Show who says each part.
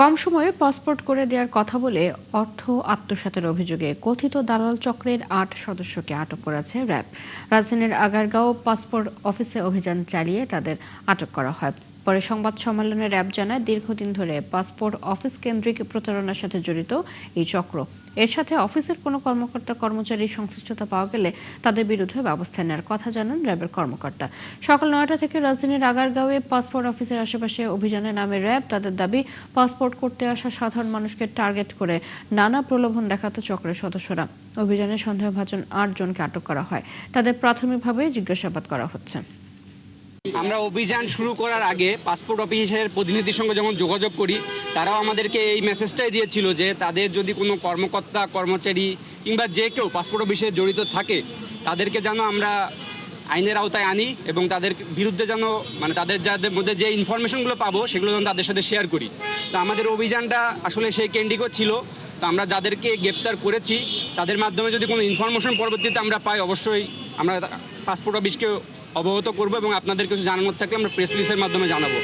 Speaker 1: কম সময়ে পাসপোর্ট করে দেওয়ার কথা বলে অর্থ আত্মসাতের অভিযোগে কথিত দালাল চক্রের ৮ সদস্যকে আটক করেছে র্যাব। রাজধানীর আগারগাঁও পাসপোর্ট অফিসে অভিযান চালিয়ে তাদের আটক করা হয়। পরে সংবাদ সম্মেলনে র্যাব জানায়, দীর্ঘদিন ধরে পাসপোর্ট অফিস কেন্দ্রিক প্রতারণার সাথে জড়িত এই চক্র। এর সাথে অফিসের কোনো কর্মকর্তা কর্মচারীর সংশ্লিষ্টতা পাওয়া গেলে তাদের বিরুদ্ধে ব্যবস্থা নেওয়ার কথা জানান র্যাবের কর্মকর্তা। সকাল ৯টা থেকে রাজধানীর আগারগাঁওয়ে পাসপোর্ট অফিসের আশেপাশে অভিযানে নামে র্যাব। তাদের দাবি, পাসপোর্ট করতে আসা সাধারণ মানুষকে টার্গেট করে নানা প্রলোভন দেখাতো চক্রের সদস্যরা। অভিযানে সন্দেহভাজন ৮ জনকে আটক করা হয়। তাদের প্রাথমিকভাবে জিজ্ঞাসাবাদ করা হচ্ছে।
Speaker 2: আমরা অভিযান শুরু করার আগে পাসপোর্ট অফিসের প্রতিনিধির সঙ্গে যখন যোগাযোগ করি, তারাও আমাদেরকে এই মেসেজটাই দিয়েছিল যে তাদের যদি কোনো কর্মকর্তা কর্মচারী কিংবা যে কেউ পাসপোর্ট অফিসে জড়িত থাকে, তাদেরকে যেন আমরা আইনের আওতায় আনি এবং তাদের বিরুদ্ধে যেন তাদের যাদের মধ্যে যে ইনফরমেশনগুলো পাবো সেগুলো যেন তাদের সাথে শেয়ার করি। তো আমাদের অভিযানটা আসলে সেই কেন্দ্রিক ছিল। তো আমরা যাদেরকে গ্রেপ্তার করেছি তাদের মাধ্যমে যদি কোনো ইনফরমেশন পরবর্তীতে আমরা পাই, অবশ্যই আমরা পাসপোর্ট অফিসকে অবগত করবো এবং আপনাদের কিছু জানানোর থাকলে আমরা প্রেস রিলিজের মাধ্যমে জানাবো।